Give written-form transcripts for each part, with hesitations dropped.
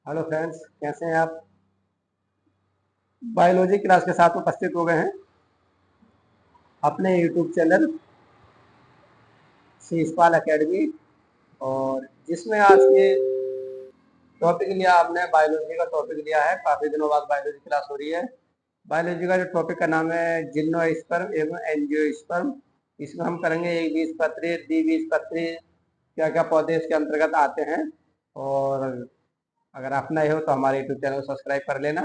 Hello friends, कैसे हैं आप? बायोलॉजी क्लास के साथ उपस्थित हो गए हैं अपने यूट्यूब चैनल शीशपाल एकेडमी। और जिसमें आज के टॉपिक लिया, आपने बायोलॉजी का टॉपिक लिया है। काफ़ी दिनों बाद बायोलॉजी क्लास हो रही है। बायोलॉजी का जो टॉपिक का नाम है जिम्नोस्पर्म एवं एंजियोस्पर्म। इसमें हम करेंगे एक बीजपत्री, द्विबीजपत्री, क्या क्या पौधे इसके अंतर्गत आते हैं। और अगर आप नए हो तो हमारे यूट्यूब चैनल को सब्सक्राइब कर लेना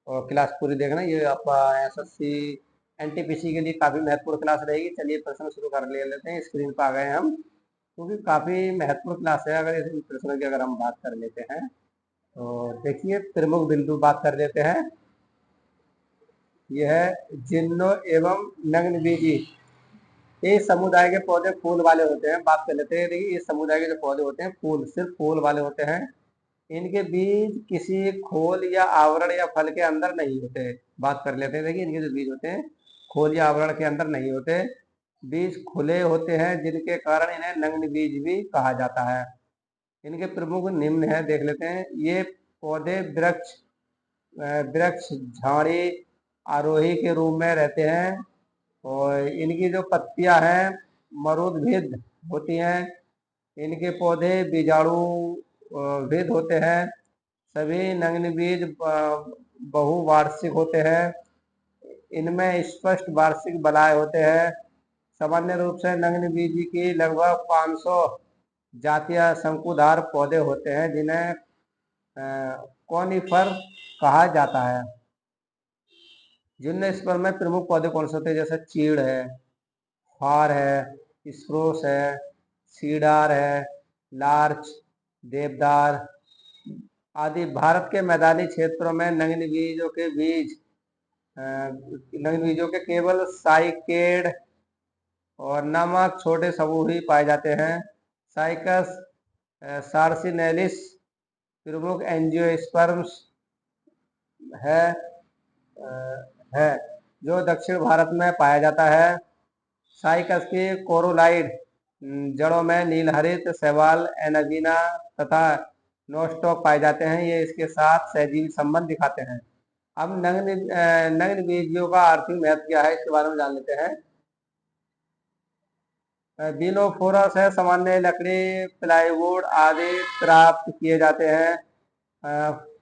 और क्लास पूरी देखना। ये आपका एसएससी एनटीपीसी के लिए काफ़ी महत्वपूर्ण क्लास रहेगी। चलिए प्रश्न शुरू कर ले लेते हैं। स्क्रीन पर आ गए हैं हम, क्योंकि काफ़ी महत्वपूर्ण क्लास है। अगर इस प्रश्न की अगर हम बात कर लेते हैं तो देखिए, प्रमुख बिंदु बात कर लेते हैं। यह है जिम्नो एवं नग्नबीजी। ये समुदाय के पौधे फूल वाले होते हैं। बात कर लेते हैं। देखिए, ये समुदाय के जो पौधे होते हैं फूल, सिर्फ फूल वाले होते हैं। इनके बीज किसी खोल या आवरण या फल के अंदर नहीं होते। बात कर लेते हैं। देखिए, इनके जो बीज होते हैं खोल या आवरण के अंदर नहीं होते। बीज खुले होते हैं, जिनके कारण इन्हें नग्न बीज भी कहा जाता है। इनके प्रमुख निम्न है, देख लेते हैं। ये पौधे वृक्ष वृक्ष झाड़ी आरोही के रूप में रहते हैं। और इनकी जो पत्तियां हैं मरुदभिद होती हैं। इनके पौधे बीजाणु भेद होते हैं। सभी नग्न बीज बहुवार्षिक होते हैं। इनमें स्पष्ट वार्षिक बलाय होते हैं। सामान्य रूप से नग्न बीज की लगभग 500 जातीय शंकुधार पौधे होते हैं, जिन्हें कॉनिफर कहा जाता है। जिम्नोस्पर्म में प्रमुख पौधे कौन से होते हैं? जैसे चीड़ है, फार है, स्प्रूस है, सीडार है, लार्च, देवदार आदि। भारत के मैदानी क्षेत्रों में नग्न बीजों के केवल साइकेड और नामक छोटे समूह ही पाए जाते हैं। साइकस सार्सिनेलिस प्रमुख एंजियोस्पर्म्स है है जो दक्षिण भारत में पाया जाता है। साइकस की कोरोलाइड जड़ों में नीलहरित, शैवाल, एनाजीना तथा नोस्टॉक पाए जाते हैं। ये इसके साथ सहजीवी संबंध दिखाते हैं। अब नग्न बीजियों का आर्थिक महत्व क्या है, इसके बारे में जान लेते हैं। बिनोफोरस है, सामान्य लकड़ी, प्लाईवुड आदि प्राप्त किए जाते हैं।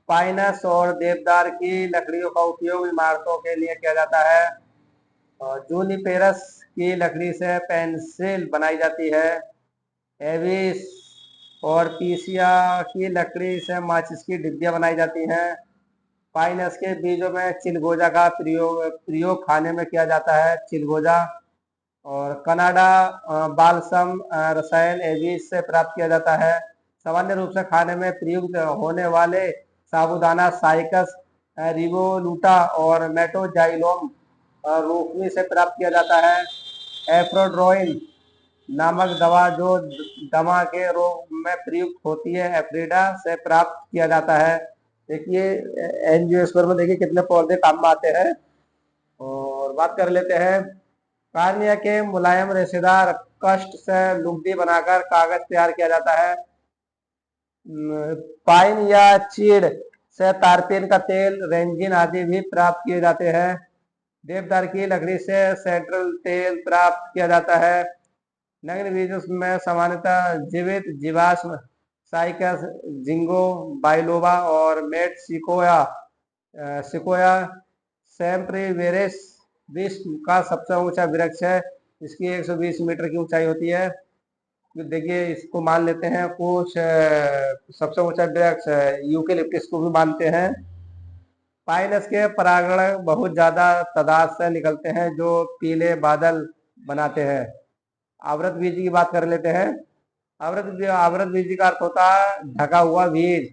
पाइनस और देवदार की लकड़ियों का उपयोग इमारतों के लिए किया जाता है। और जूनिपेरस की लकड़ी से पेंसिल बनाई जाती है। एविस और पीसिया की लकड़ी से माचिस की डिब्बियां बनाई जाती हैं। पाइनस के बीजों में चिलगोजा का प्रयोग खाने में किया जाता है, चिलगोजा। और कनाडा बालसम रसायन एविस से प्राप्त किया जाता है। सामान्य रूप से खाने में प्रयुक्त होने वाले साबूदाना साइकस रिवोलूटा और मेटोजाइलोम रोकने से प्राप्त किया जाता है। एफ्रोड्रोइन नामक दवा जो दमा के रोग में प्रयुक्त होती है, एफ्रीडा से प्राप्त किया जाता है। देखिए, एंजियोस्पर्म में देखिए कितने पौधे काम में आते हैं। और बात कर लेते हैं। कार्निया के मुलायम रेशेदार कष्ट से लुगदी बनाकर कागज तैयार किया जाता है। पाइन या चीड़ से तारपीन का तेल, रेंजिन आदि भी प्राप्त किए जाते हैं। देवदार की लकड़ी से सेंट्रल तेल प्राप्त किया जाता है। नग्न बीजों में सामान्यतः जीवित जीवाश्म साइकस, जिंगो बाइलोबा और मेट सिकोया सैम्प्रीवेरेस विश्व का सबसे ऊंचा वृक्ष है। इसकी 120 मीटर की ऊंचाई होती है। देखिए, इसको मान लेते हैं कुछ सबसे ऊंचा वृक्ष यूकेलिप्टस को भी मानते हैं। पाइनस के परागण बहुत ज्यादा तादाद से निकलते हैं, जो पीले बादल बनाते हैं। आवृत बीज की बात कर लेते हैं। आवृत बीज का अर्थ होता है ढका हुआ बीज।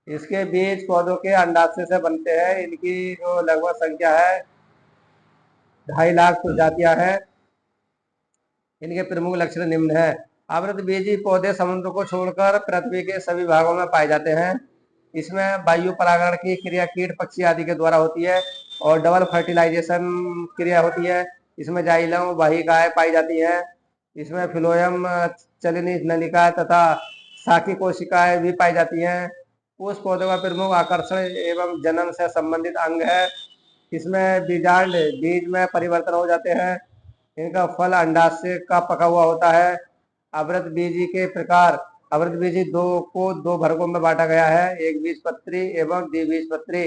इसके बीज पौधों के अंडाशय से बनते हैं। इनकी जो लगभग संख्या है 2.5 लाख प्रजातियां हैं। इनके प्रमुख लक्षण निम्न है। आवृत बीजी पौधे समुद्र को छोड़कर पृथ्वी के सभी भागों में पाए जाते हैं। इसमें वायु परागण की क्रिया कीट पक्षी आदि के द्वारा होती है और डबल फर्टिलाइजेशन क्रिया होती है। इसमें जाइलम वाहिकाएं पाई जाती हैं। इसमें फिलोयम चलिनी नलिका तथा साकी कोशिकाएं भी पाई जाती हैं। उस पौधे का प्रमुख आकर्षण एवं जन्म से संबंधित अंग है। इसमें बीजांड बीज में परिवर्तन हो जाते हैं। इनका फल अंडाशय का पका हुआ होता है। आवृतबीजी के प्रकार, आवृतबीजी दो वर्गों में बांटा गया है, एक बीजपत्री एवं द्विबीजपत्री।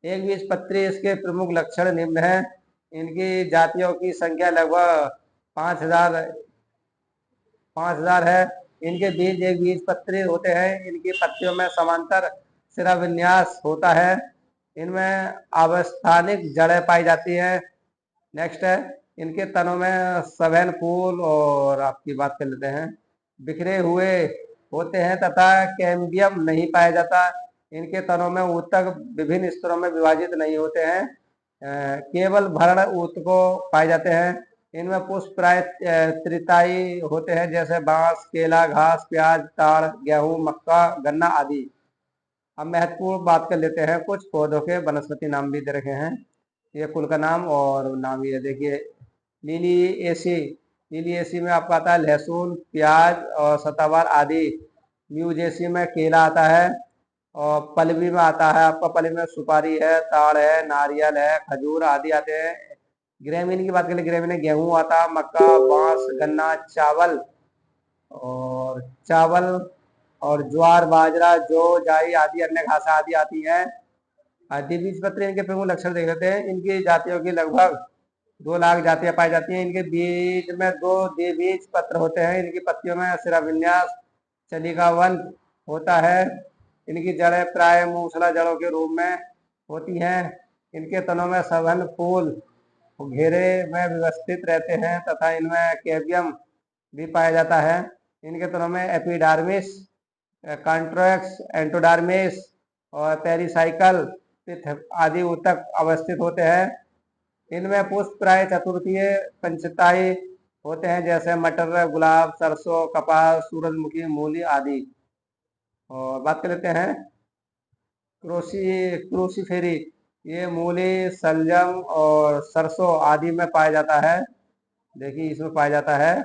एक बीजपत्री इसके प्रमुख लक्षण निम्न है। इनकी जातियों की संख्या लगभग 5000 है। इनके बीज एक बीजपत्री होते हैं। इनकी पत्तियों में समांतर सिरा विन्यास होता है। इनमें अवस्थानिक जड़ें पाई जाती है। नेक्स्ट है, इनके तनों में सघन फूल और आपकी बात कर लेते हैं, बिखरे हुए होते हैं तथा कैम्बियम नहीं पाया जाता। इनके तनों में ऊतक विभिन्न स्तरों में विभाजित नहीं होते हैं। केवल भरण ऊतकों पाए जाते हैं। इनमें पुष्प प्राय त्रिताई होते हैं, जैसे बांस, केला, घास, प्याज, ताड़, गेहूं, मक्का, गन्ना आदि। अब महत्वपूर्ण बात कर लेते हैं, कुछ पौधों के वनस्पति नाम भी दे रखे हैं। ये कुल का नाम और नाम ये देखिए, लिलिएसी। लिलिएसी में आपका आता है लहसुन, प्याज और सताबार आदि। म्यूजेसी में केला आता है। और पलवी में आता है आपका, पलवी में सुपारी है, ताड़ है, नारियल है, खजूर आदि आते हैं। ग्रेमीन की बात करें, ग्रेमीन में गेहूं आता है, मक्का, बांस, गन्ना, चावल और ज्वार, बाजरा, जौ, जाई आदि अन्य घास आदि आती हैं। द्विबीजपत्री इनके प्रमुख लक्षण देख लेते हैं। इनकी जातियों की लगभग 2 लाख जातियां पाई जाती हैं। इनके बीज में 2 द्विबीज पत्र होते हैं। इनकी पत्तियों में सिरा विन्यास चलिकावन होता है। इनकी जड़ें प्राय मूसला जड़ों के रूप में होती हैं। इनके तनों में सघन फूल घेरे में व्यवस्थित रहते हैं तथा इनमें कैम्बियम भी पाया जाता है। इनके तनों में एपिडार्मिस, कॉन्ट्रैक्स, एंडोडर्मिस और पेरिसाइकल आदि ऊतक अवस्थित होते हैं। इनमें पुष्प प्राय चतुर्थीय पंचताई होते हैं, जैसे मटर, गुलाब, सरसों, कपास, सूरजमुखी, मूली आदि। और बात कर लेते हैं क्रोसीफेरी। ये मूली, सलजम और सरसों आदि में पाया जाता है। देखिए इसमें पाया जाता है।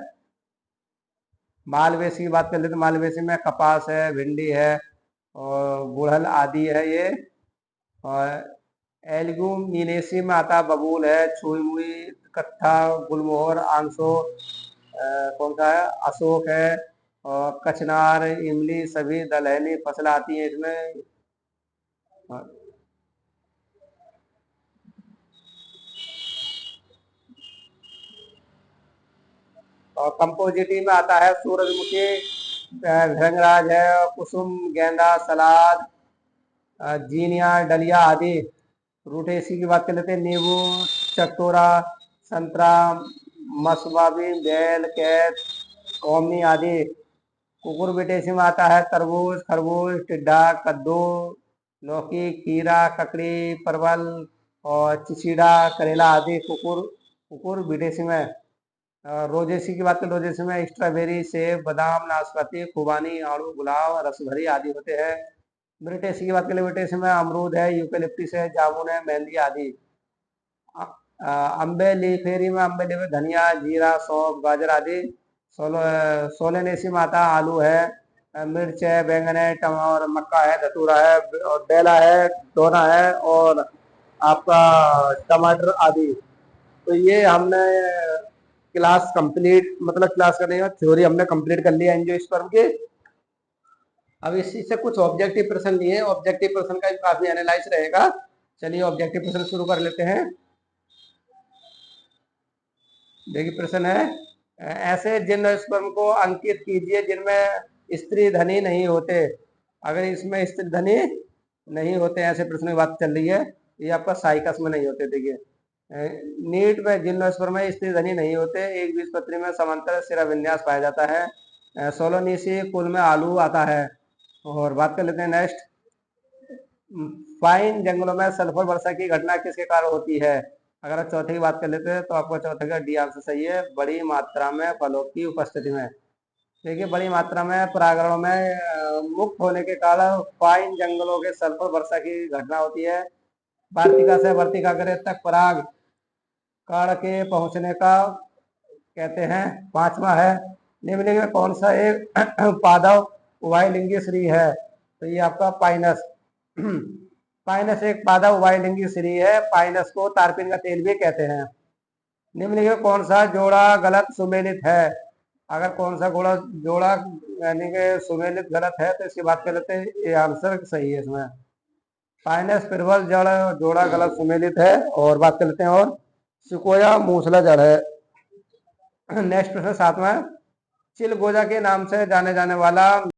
मालवेसी की बात कर लेते हैं, मालवेसी में कपास है, भिंडी है और गुड़हल आदि है ये। और एल्गुमिनेसी में आता बबूल है, छुई मुई, कट्ठा, गुलमोहर, आंसो, कौन सा है, अशोक है और कचनार, इमली, सभी दलहनी फसल आती है इसमें। और कंपोजिटी में आता है सूरजमुखी, भृंगराज है, कुसुम, गेंदा, सलाद, जीनिया, डलिया आदि। रूटेसी की बात कर लेते हैं, नींबू, चकोरा, संतरा, मसवाबी, बेल, कैथ, कौमी आदि। कुकुरबिटेसी में आता है तरबूज, खरबूज, टिड्डा, कद्दू, लौकी, खीरा, ककड़ी, परवल और चिचिड़ा, करेला आदि। कुकुरबिटेसी में। रोजेसी की बात करें, रोजेसी में स्ट्रॉबेरी, सेब, बादाम, नाशपाती, खुबानी, आड़ू, गुलाब, रसभरी आदि होते हैं। ब्रिटेसी की बात करें, ब्रिटेसी में अमरूद है, यूकेलिप्टिस है, जामुन है, मेहंदी आदि। अम्बेलीफेरी में अम्बेली, धनिया, जीरा, सौंफ, गाजर आदि। सोलेनेसी में आता आलू है, मिर्च है, बैंगन है, और मक्का है, धतूरा है और बेला है, दोना है और आपका टमाटर आदि। तो ये हमने क्लास कंप्लीट, मतलब क्लास करने का थ्योरी हमने कंप्लीट कर लिया एंजियोस्पर्म के। अब इसी से कुछ ऑब्जेक्टिव प्रश्न लिए, ऑब्जेक्टिव प्रश्न का काफी एनालाइज रहेगा। चलिए ऑब्जेक्टिव प्रश्न शुरू कर लेते हैं। देखिए प्रश्न है, ऐसे जिम्नोस्पर्म को अंकित कीजिए जिनमें स्त्री धनी नहीं होते। अगर इसमें स्त्री धनी नहीं होते, ऐसे प्रश्न की बात चल रही है, ये आपका साइकस में नहीं होते। देखिए नीट में जिम्नोस्पर्म में स्त्री धनी नहीं होते। एक बीजपत्री में समांतर सिरा विन्यास पाया जाता है। सोलोनीसी कुल में आलू आता है। और बात कर लेते हैं नेक्स्ट, पाइन जंगलों में सल्फर वर्षा की घटना किसके कारण होती है। अगर आप चौथे की बात कर लेते हैं तो आपका चौथे का डी आंसर सही है, बड़ी मात्रा में फलों की उपस्थिति में। देखिए बड़ी मात्रा में परागणों में मुक्त होने के कारण पाइन जंगलों के सल्फर वर्षा की घटना होती है। वार्तिका से वर्तिकाग्र तक पराग कण के पहुंचने का कहते हैं। पांचवा है, निम्नलिखित में कौन सा एक पादप उभयलिंगी श्री है। तो ये आपका पाइनस। पाइनस एक पादप वायुलिंगी श्री है। पाइनस को तारपीन का तेल भी कहते हैं। निम्नलिखित कौन सा जोड़ा गलत सुमेलित है? अगर कौन सा जोड़ा जोड़ा यानी कि सुमेलित गलत है तो इसकी बात कर लेते हैं। ये आंसर सही है इसमें। पाइनस प्रबल जड़ जोड़ा गलत सुमेलित है। और बात कर लेते हैं और सिकोया मूसला जड़ है। नेक्स्ट प्रश्न 7वां। चिलगोजा के नाम से जाने जाने वाला